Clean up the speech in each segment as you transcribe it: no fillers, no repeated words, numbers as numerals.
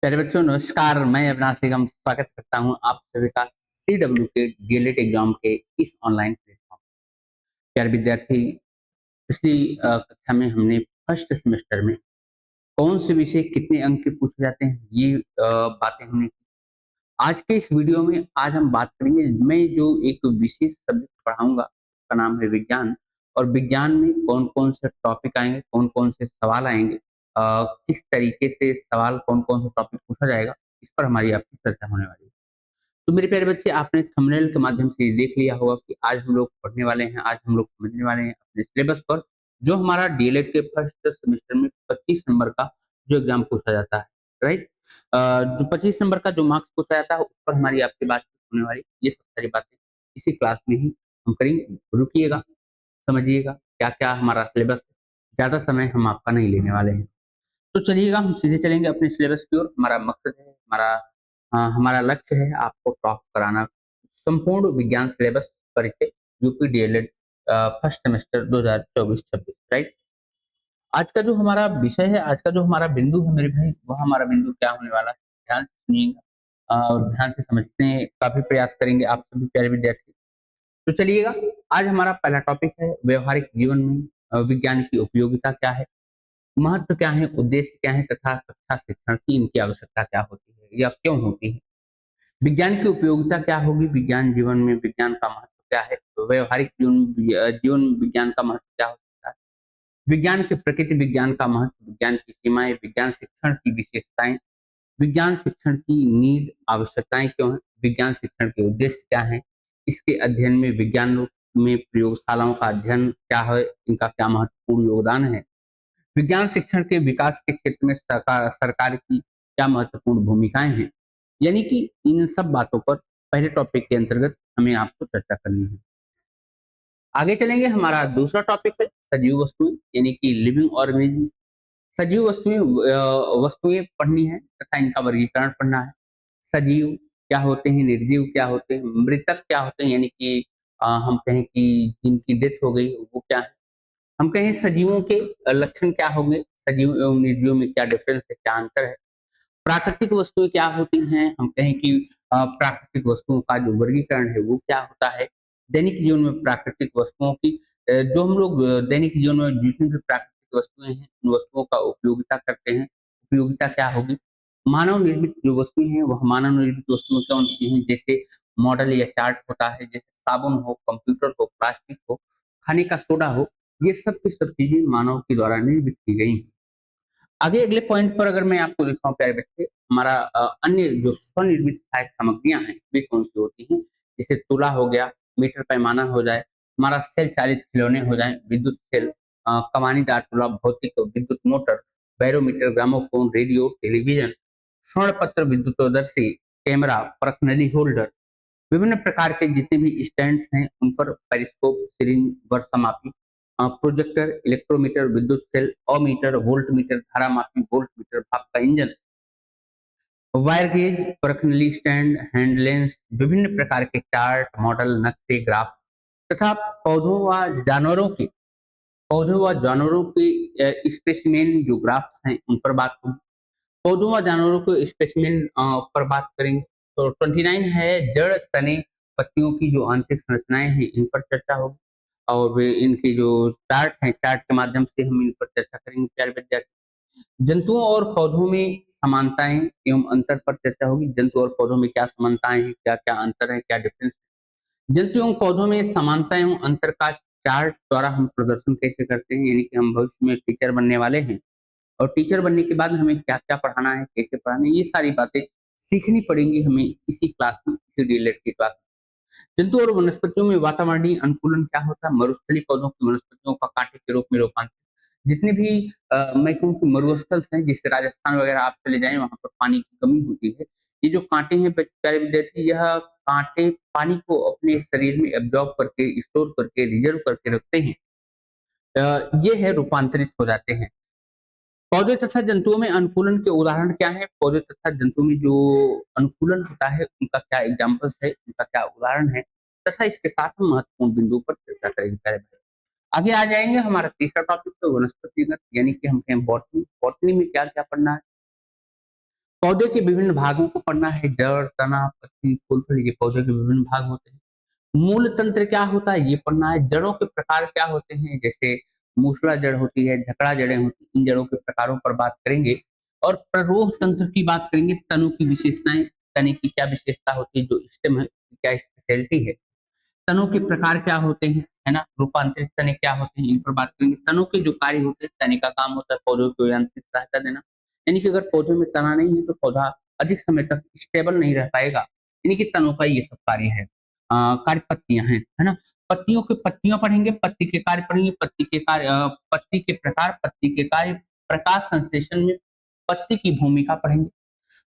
प्यारे बच्चों नमस्कार। मैं अविनाश निगम स्वागत करता हूं आप सभी का सीडब्ल्यू के डीएलएड एग्जाम के इस ऑनलाइन प्लेटफॉर्म। प्यारे विद्यार्थी, पिछली कक्षा में हमने फर्स्ट सेमेस्टर में कौन से विषय कितने अंक के पूछे जाते हैं ये बातें हमने की। आज के इस वीडियो में आज हम बात करेंगे। मैं जो एक विशेष सब्जेक्ट पढ़ाऊंगा उसका नाम है विज्ञान। और विज्ञान में कौन कौन से टॉपिक आएंगे, कौन कौन से सवाल आएंगे, किस तरीके से सवाल, कौन कौन सा टॉपिक पूछा जाएगा, इस पर हमारी आपकी चर्चा होने वाली है। तो मेरे प्यारे बच्चे, आपने थंबनेल के माध्यम से देख लिया होगा कि आज हम लोग पढ़ने वाले हैं, आज हम लोग समझने वाले हैं अपने सिलेबस पर जो हमारा डीएलएड के फर्स्ट सेमेस्टर में 25 नंबर का जो एग्जाम पूछा जाता है। राइट। जो 25 नंबर का जो मार्क्स पूछा जाता है उस पर हमारी आपकी बातचीत होने वाली। ये सब सारी बातें इसी क्लास में ही हम करेंगे। रुकिएगा, समझिएगा क्या क्या हमारा सिलेबस है। ज्यादा समय हम आपका नहीं लेने वाले हैं। तो चलिएगा, हम सीधे चलेंगे अपने सिलेबस की ओर। हमारा मकसद है, हमारा लक्ष्य है आपको टॉप कराना संपूर्ण विज्ञान सिलेबस परिचय UP DElEd first semester 2024-26। Right. आज का जो हमारा विषय है, आज का जो हमारा बिंदु है मेरे भाई, वह हमारा बिंदु क्या होने वाला है, ध्यान से सुनिएगा और ध्यान से समझने का भी प्रयास करेंगे आप सभी प्यारे विद्यार्थी। तो चलिएगा, आज हमारा पहला टॉपिक है व्यवहारिक जीवन में विज्ञान की उपयोगिता क्या है, महत्व क्या है, उद्देश्य क्या है तथा कक्षा शिक्षण की इनकी आवश्यकता क्या होती है या क्यों होती है। विज्ञान की उपयोगिता क्या होगी, विज्ञान जीवन में विज्ञान का महत्व क्या है, व्यवहारिक जीवन में विज्ञान का महत्व क्या हो सकता है, विज्ञान की प्रकृति, विज्ञान का महत्व, विज्ञान की सीमाएं, विज्ञान शिक्षण की विशेषताएं, विज्ञान शिक्षण की नीड आवश्यकताएं क्यों है, विज्ञान शिक्षण के उद्देश्य क्या है, इसके अध्ययन में विज्ञान में प्रयोगशालाओं का अध्ययन क्या है, इनका क्या महत्वपूर्ण योगदान है, विज्ञान शिक्षण के विकास के क्षेत्र में सरकार की क्या महत्वपूर्ण भूमिकाएं हैं। यानी कि इन सब बातों पर पहले टॉपिक के अंतर्गत हमें आपको चर्चा करनी है। आगे चलेंगे, हमारा दूसरा टॉपिक है सजीव वस्तुएं यानी कि लिविंग ऑर्गेनिज्म। सजीव वस्तुएं पढ़नी है तथा इनका वर्गीकरण पढ़ना है। सजीव क्या होते हैं, निर्जीव क्या होते हैं, मृतक क्या होते हैं, यानी कि हम कहें कि जिनकी डेथ हो गई वो क्या है। हम कहें सजीवों के लक्षण क्या होंगे, सजीव एवं निर्जीव में क्या डिफरेंस है, क्या अंतर है। प्राकृतिक वस्तुएं क्या होती हैं, हम कहें कि प्राकृतिक वस्तुओं का जो वर्गीकरण है वो क्या होता है। दैनिक जीवन में प्राकृतिक वस्तुओं की जो हम लोग दैनिक जीवन में जितनी भी प्राकृतिक वस्तुएं हैं उन वस्तुओं का उपयोगिता करते हैं, उपयोगिता क्या होगी। मानव निर्मित जो वस्तुएं हैं वह मानव निर्मित वस्तुएं कौन सी हैं, जैसे मॉडल या चार्ट होता है, जैसे साबुन हो, कंप्यूटर हो, प्लास्टिक हो, खाने का सोडा हो, ये सब की सब चीजें मानव के द्वारा निर्मित की गई हैं। आगे अगले पॉइंट पर अगर मैं आपको दिखाऊं प्यारे बच्चे, हमारा अन्य जो स्वनिर्मित सहायक सामग्रियां हैं वे कौन सी होती हैं, जैसे तुला हो गया, मीटर पैमाना हो जाए, हमारा सेल चालित खिलौने हो जाए, विद्युत सेल, कमानीदार तुला, भौतिक विद्युत motor, barometer, gramophone, radio, television, स्वर्ण पत्र, विद्युतोदर्शी, कैमरा, परखनली होल्डर, विभिन्न प्रकार के जितने भी स्टैंड्स हैं उन पर पेरिस्कोप, सिरिंज, वर्षमापी, प्रोजेक्टर, इलेक्ट्रोमीटर, विद्युत सेल, अमीटर, वोल्ट मीटर, धारा मापी, वोल्ट मीटर, भाप का इंजन, वायर गेज, परखनली स्टैंड, हैंड लेंस, विभिन्न प्रकार के चार्ट, मॉडल, नक्शे, ग्राफ तथा पौधों व जानवरों के स्पेसिमेन जो ग्राफ्स हैं उन पर बात करूं। पौधों व जानवरों के स्पेसिमेन पर बात करेंगे। तो 29 है जड़, तने, पत्तियों की जो आंतरिक संरचनाएं हैं इन पर चर्चा होगी। और वे इनके जो चार्ट हैं, चार्ट के माध्यम से हम इन पर चर्चा करेंगे प्यारे विद्यार्थी। जंतुओं और पौधों में समानताएं एवं अंतर पर चर्चा होगी। जंतु और पौधों में क्या समानताएं हैं, क्या क्या अंतर है, क्या डिफरेंस। जंतु एवं पौधों में समानता एवं अंतर का चार्ट द्वारा हम प्रदर्शन कैसे करते हैं, यानी कि हम भविष्य में टीचर बनने वाले हैं और टीचर बनने के बाद हमें क्या-क्या पढ़ाना है, कैसे पढ़ाना है, ये सारी बातें सीखनी पड़ेंगी हमें इसी क्लास में, इसी डीएलएड की क्लास में। जंतु और वनस्पतियों में वातावरणीय अनुकूलन क्या होता है, मरुस्थलीय पौधों की वनस्पतियों का कांटे के रूप में रूपांतरण। जितने भी मैं कहूँ कि मरुस्थल हैं, जैसे राजस्थान वगैरह आप चले जाएँ वहाँ पर पानी की कमी होती है। ये जो कांटे हैं प्यारे विद्यार्थी, यह कांटे पानी को अपने शरीर में एब्ज़ॉर्ब करके, स्टोर करके, रिज़र्व करके रखते हैं। ये है रूपांतरित हो जाते हैं। पौधे तथा जंतुओं में अनुकूलन के उदाहरण क्या हैं? पौधे तथा जंतुओं में जो अनुकूलन होता है, उनका क्या एग्ज़ाम्पल्स है, उनका क्या उदाहरण है? तथा इसके साथ हम महत्वपूर्ण बिंदुओं पर चर्चा करेंगे प्यारे भाई। आगे आ जाएँगे, हमारा तीसरा टॉपिक तो वनस्पतिगत यानी कि हम कहें बॉटनी। बॉटनी में क्या-क्या पढ़ना है? पौधे के विभिन्न भागों को पढ़ना है, जड़, तना, पत्ती, फूल, फल, ये पौधे के विभिन्न भाग होते हैं। मूल तंत्र क्या होता है ये पढ़ना है, जड़ों के प्रकार क्या होते हैं, जैसे मूसला जड़ होती है, झकड़ा जड़ें होती हैं, इन जड़ों के प्रकारों पर बात करेंगे। और प्ररोह तंत्र की बात करेंगे, तनों की विशेषताएं, तने की क्या विशेषता होती है, जो स्टेम है क्या स्पेशलिटी है, तनों के प्रकार क्या होते हैं, है ना, रूपांतरित तने क्या होते हैं, इन पर बात करेंगे। तनों के जो कार्य होते हैं, तने का काम होता है पौधों को यांत्रिक सहायता देना, यानी कि अगर पौधे में तना नहीं है तो पौधा अधिक समय तक स्टेबल नहीं रह पाएगा, यानी कि तनों का ये सब कार्य है। कार्य पत्तियां हैं, है ना, पत्तियों के पत्तियां पढ़ेंगे, पत्ती के कार्य पढ़ेंगे, पत्ती के कार्य, पत्ती के प्रकार, पत्ती के कार्य, प्रकाश संश्लेषण में पत्ती की भूमिका पढ़ेंगे।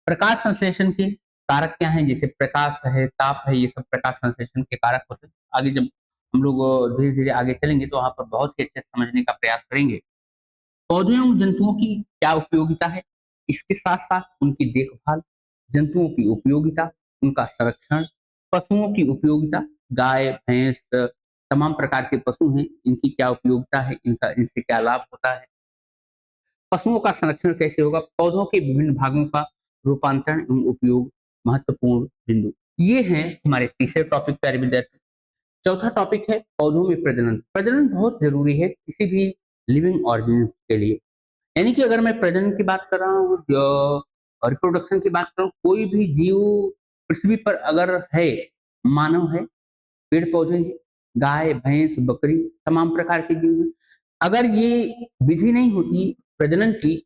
प्रकाश संश्लेषण के कारक क्या हैं, जैसे प्रकाश है, ताप है, ये सब प्रकाश संश्लेषण के कारक होते हैं। आगे जब हम लोग धीरे धीरे आगे चलेंगे तो वहां पर बहुत ही अच्छे से समझने का प्रयास करेंगे। पौधों एवं जंतुओं की क्या उपयोगिता है, इसके साथ साथ उनकी देखभाल, जंतुओं की उपयोगिता, उनका संरक्षण, पशुओं की उपयोगिता, गाय भैंस तमाम प्रकार के पशु हैं, इनकी क्या उपयोगिता है, इनका इनसे क्या लाभ होता है, पशुओं का संरक्षण कैसे होगा, पौधों के विभिन्न भागों का रूपांतरण एवं उपयोग, महत्वपूर्ण बिंदु। ये हैं हमारे तीसरे टॉपिक प्यारे विद्यार्थी। चौथा टॉपिक है पौधों में प्रजनन। प्रजनन बहुत जरूरी है किसी भी लिविंग ऑर्गेनिज्म के लिए, यानी कि अगर मैं प्रजनन की बात कर रहा हूँ, रिप्रोडक्शन की बात कर रहा हूँ, कोई भी जीव पृथ्वी पर अगर है, मानव है, पेड़ पौधे हैं, गाय भैंस बकरी, तमाम प्रकार के जीव हैं, अगर ये विधि नहीं होती प्रजनन की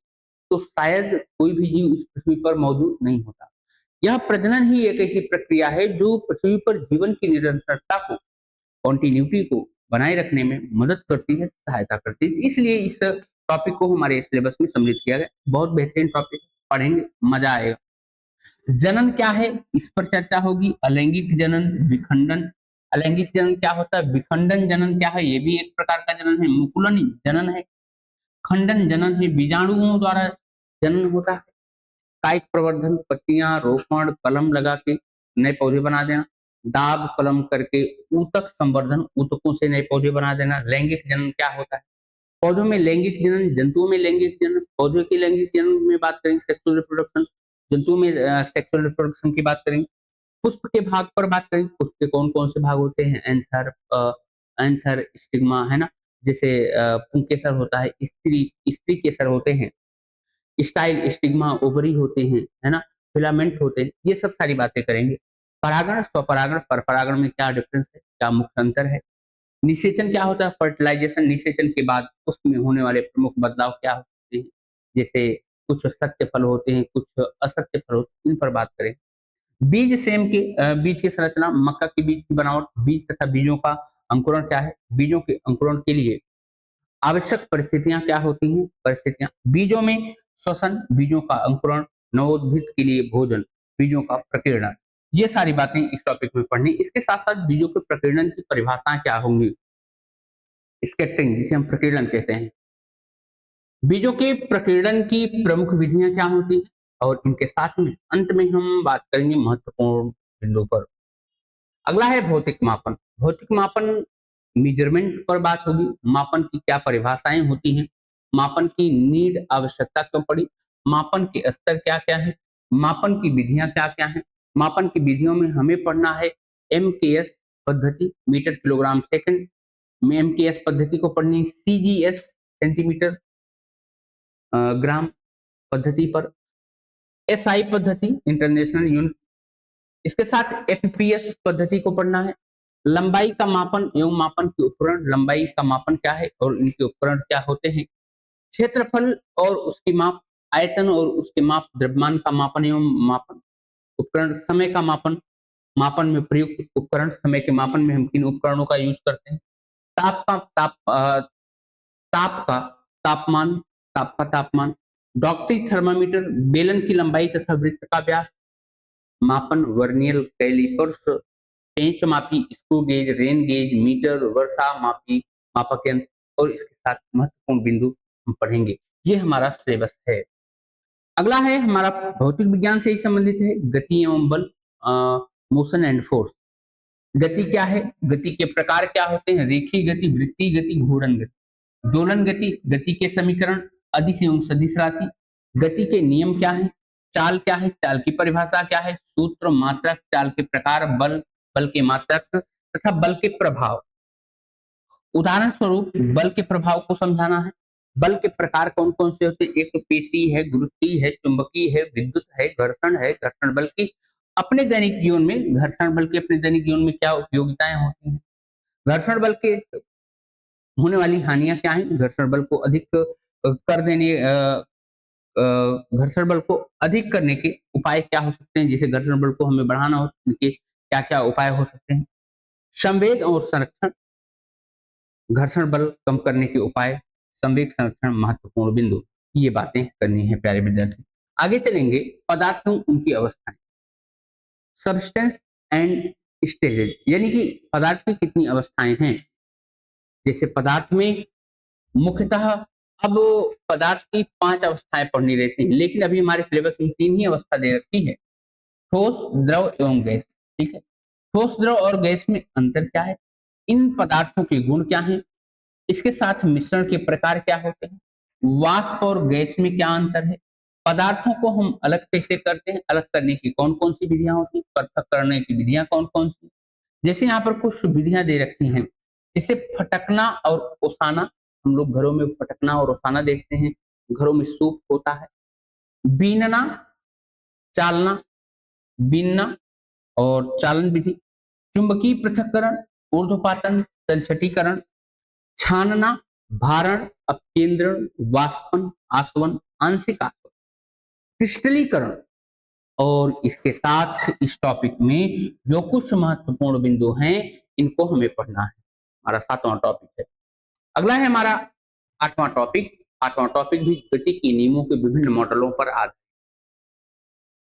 तो शायद कोई भी जीव इस पृथ्वी पर मौजूद नहीं होता। यह प्रजनन ही एक ऐसी प्रक्रिया है जो पृथ्वी पर जीवन की निरंतरता को, कॉन्टिन्यूटी को बनाए रखने में मदद करती है, सहायता करती है। इसलिए इस टॉपिक को हमारे सिलेबस में सम्मिलित किया गया। बहुत बेहतरीन टॉपिक, पढ़ेंगे मजा आएगा। जनन क्या है, इस पर चर्चा होगी। अलैंगिक जनन, विखंडन। अलैंगिक जनन क्या होता है, विखंडन जनन क्या है, ये भी एक प्रकार का जनन है। मुकुलन जनन है, खंडन जनन है, बीजाणुओं द्वारा जनन होता है। कायिक प्रवर्धन, पत्तियां, रोपण, कलम लगा के नए पौधे बना देना। दाब कलम करके ऊतक संवर्धन, ऊतकों से नए पौधे बना देना। लैंगिक जनन क्या होता है, पौधों में लैंगिक जनन, जंतुओं में लैंगिक जनन। पौधों के लैंगिक जनन में बात करेंगे सेक्सुअल रिप्रोडक्शन, जंतुओं में सेक्सुअल रिप्रोडक्शन की बात करेंगे। पुष्प के भाग पर बात करेंगे, पुष्प के कौन कौन से भाग होते हैं, एंथर, एंथर, स्टिग्मा, है ना, जैसे पुंकेसर होता है, स्त्री स्त्री केसर होते हैं, स्टाइल, स्टिग्मा, ओवरी होते हैं, है ना, फिलामेंट होते हैं, ये सब सारी बातें करेंगे। परागण, स्वपरागण, परपरागण में क्या डिफरेंस है, क्या मुख्य अंतर है। निषेचन क्या होता है, फर्टिलाइजेशन, निषेचन के बाद उसमें होने वाले प्रमुख बदलाव क्या होते हैं, जैसे कुछ सत्य फल होते हैं, कुछ असत्य फल होते हैं, इन पर बात करें। बीज सेम के बीज की संरचना, मक्का के बीज की बनावट, बीज तथा बीजों का अंकुरण क्या है, बीजों के अंकुरण के लिए आवश्यक परिस्थितियां क्या होती हैं, परिस्थितियां, बीजों में श्वसन, बीजों का अंकुरण, नवोद्भिद के लिए भोजन, बीजों का प्रकीर्णन, ये सारी बातें इस टॉपिक में पढ़नी। इसके साथ साथ बीजों के प्रकीर्णन की परिभाषाएं क्या होंगी, स्कैटरिंग जिसे हम प्रकीर्णन कहते हैं, बीजों के प्रकीर्णन की प्रमुख विधियां क्या होती हैं, और इनके साथ में अंत में हम बात करेंगे महत्वपूर्ण बिंदु पर। अगला है भौतिक मापन। भौतिक मापन मेजरमेंट पर बात होगी, मापन की क्या परिभाषाएं होती हैं, मापन की नीड आवश्यकता क्यों पड़ी, मापन के स्तर क्या क्या है, मापन की विधियां क्या क्या हैं। मापन की विधियों में हमें पढ़ना है एमकेएस पद्धति, मीटर किलोग्राम सेकंड में एमकेएस पद्धति को पढ़नी, सीजीएस सेंटीमीटर ग्राम पद्धति पर, एसआई पद्धति इंटरनेशनल यूनिट, इसके साथ एफपीएस पद्धति को पढ़ना है। लंबाई का मापन एवं मापन के उपकरण, लंबाई का मापन क्या है और इनके उपकरण क्या होते हैं। क्षेत्रफल और उसकी माप, आयतन और उसके माप, द्रव्यमान का मापन एवं मापन उपकरण, समय का मापन, मापन में प्रयुक्त उपकरण, समय के मापन में हम किन उपकरणों का यूज करते हैं। ताप का ताप का तापमान, ताप का तापमान, डॉप्टिक थर्मामीटर, बेलन की लंबाई तथा वृत्त का व्यास, मापन वर्नियर कैलिपर्स, पेंच मापी, screw gauge, rain gauge, meter, वर्षा मापी, मापक यंत्र, और इसके साथ महत्वपूर्ण बिंदु हम पढ़ेंगे। ये हमारा सिलेबस है। अगला है हमारा भौतिक विज्ञान से ही संबंधित है, गति एवं बल, मोशन एंड फोर्स। गति क्या है, गति के प्रकार क्या होते हैं, रेखीय गति, वृत्तीय गति, घूर्णन गति, दोलन गति, गति के समीकरण, अदिश एवं सदिश राशि, गति के नियम क्या है, चाल क्या है, चाल की परिभाषा क्या है, सूत्र, मात्रक, चाल के प्रकार, बल, बल के मात्रक तथा बल के प्रभाव। उदाहरण स्वरूप बल के प्रभाव को समझाना है। बल के प्रकार कौन-कौन से होते हैं? एक तो पेशीय है, गुरुत्वीय है, चुंबकीय है, विद्युत है। घर्षण बल की अपने दैनिक जीवन में घर्षण बल की अपने दैनिक जीवन में क्या उपयोगिताएँ होती हैं? घर्षण बल के होने वाली हानियाँ क्या हैं? घर्षण बल को अधिक कर देने घर्षण बल को अधिक करने के उपाय क्या हो सकते हैं? जैसे घर्षण बल को हमें बढ़ाना हो, उनके क्या-क्या उपाय हो सकते हैं? संवेग और संरक्षण, घर्षण बल कम करने के उपाय, संवेग संरक्षण महत्वपूर्ण बिंदु, ये बातें करनी है प्यारे विद्यार्थी। आगे चलेंगे पदार्थ एवं उनकी अवस्थाएँ, सब्सटेंस एंड स्टेजेस यानी कि पदार्थ की कितनी अवस्थाएँ हैं? जैसे पदार्थ में मुख्यतः अब पदार्थ की 5 अवस्थाएँ पढ़नी रहती हैं, लेकिन अभी हमारे सिलेबस में 3 ही अवस्था दे रखी है, ठोस, द्रव एवं गैस, ठीक है? ठोस, द्रव और गैस में अंतर क्या है? इन पदार्थों के गुण क्या हैं? इसके साथ मिश्रण के प्रकार क्या होते हैं? वाष्प और गैस में क्या अंतर है? पदार्थों को हम अलग कैसे करते हैं? अलग करने की कौन-कौन सी विधियाँ होती हैं? पृथक करने की विधियाँ कौन-कौन सी? जैसे यहाँ पर कुछ विधियाँ दे रखी हैं, जैसे फटकना और ओसाना, हम लोग घरों में फटकना और ओसाना देखते हैं, घरों में सूप होता है। बीनना, चालना, बीनना और चालन विधि, चुंबकीय पृथक्करण, ऊर्ध्वपातन, तलछटीकरण, छानना, भारण, अपकेंद्रण, वाष्पन, आसवन, आंशिक आसवन, क्रिस्टलीकरण और इसके साथ इस टॉपिक में जो कुछ महत्वपूर्ण बिंदु हैं, इनको हमें पढ़ना है। हमारा 7वां टॉपिक है। अगला है हमारा 8वां टॉपिक। 8वां टॉपिक भी गति के नियमों के विभिन्न मॉडलों पर आधारित,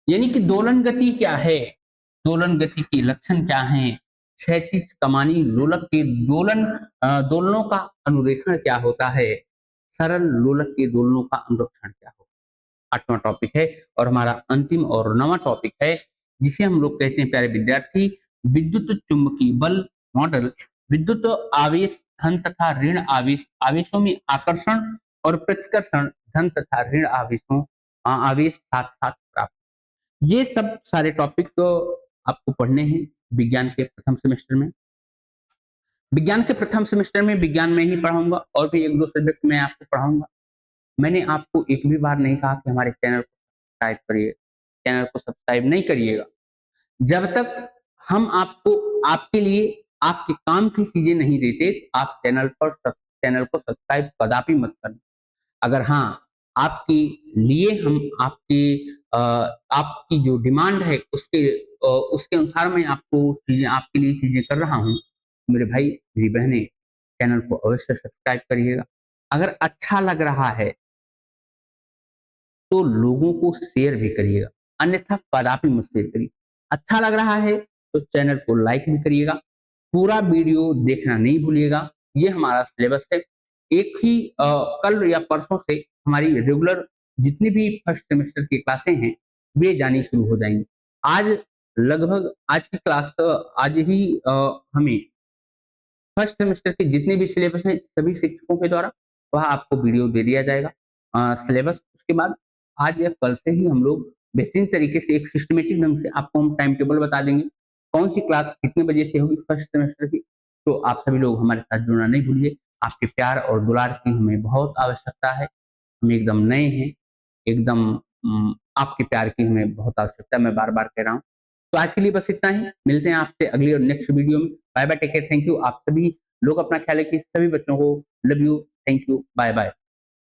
यानी कि दोलन गति क्या है? दोलन गति के लक्षण क्या हैं? क्षैतिज कमानी लोलक के दोलनों का अनुरेखण क्या होता है? सरल लोलक के दोलनों का अनुरक्षण क्या होता है? 8वां टॉपिक है और हमारा अंतिम और 9वां टॉपिक है, जिसे हम लोग कहते हैं प्यारे विद्यार्थी विद्युत चुंबकीय बल मॉडल। विद्युत आवेश धन तथा ऋण आवेश, आवेशों में आकर्षण और प्रतिकर्षण, धन तथा ऋण आवेश साथ-साथ प्राप्त। ये सब सारे टॉपिक तो आपको पढ़ने हैं विज्ञान के प्रथम सेमेस्टर में। विज्ञान के प्रथम सेमेस्टर में विज्ञान में ही पढ़ाऊँगा और भी 1-2 सब्जेक्ट मैं आपको पढ़ाऊँगा। मैंने आपको एक भी बार नहीं कहा कि हमारे चैनल को सब्सक्राइब करिए, चैनल को सब्सक्राइब नहीं करिएगा। जब तक हम आपको आपके लिए आपके काम की चीज़ें नहीं देते, आप चैनल को सब्सक्राइब कदापि मत करना। अगर हाँ, आपके लिए हम आपकी जो डिमांड है उसके अनुसार मैं आपके लिए चीज़ें कर रहा हूँ, मेरे भाई, मेरी बहनें, चैनल को अवश्य सब्सक्राइब करिएगा। अगर अच्छा लग रहा है तो लोगों को शेयर भी करिएगा, अन्यथा कदापि मत शेयर करिए। अच्छा लग रहा है तो चैनल को लाइक भी करिएगा, पूरा वीडियो देखना नहीं भूलिएगा। ये हमारा सिलेबस है। एक ही कल या परसों से हमारी रेगुलर जितनी भी फर्स्ट सेमेस्टर की क्लासें हैं, वे जानी शुरू हो जाएँगी। आज लगभग आज की क्लास आज ही हमें फर्स्ट सेमेस्टर के जितने भी सिलेबस हैं, सभी शिक्षकों के द्वारा वह आपको वीडियो दे दिया जाएगा सिलेबस। उसके बाद आज या कल से ही हम लोग बेहतरीन तरीके से एक सिस्टमैटिक ढंग से आपको हम टाइम टेबल बता देंगे, कौन सी क्लास कितने बजे से होगी फर्स्ट सेमेस्टर की। तो आप सभी लोग हमारे साथ जुड़ना नहीं भूलिए। आपके प्यार और दुलार की हमें बहुत आवश्यकता है। हम एकदम नए हैं, एकदम आपके प्यार की हमें बहुत आवश्यकता है, मैं बार-बार कह रहा हूँ। तो आज के लिए बस इतना ही। मिलते हैं आपसे अगली और नेक्स्ट वीडियो में। Bye bye, take care, thank you. आप सभी लोग अपना ख्याल रखिए। सभी बच्चों को love you, thank you, bye bye.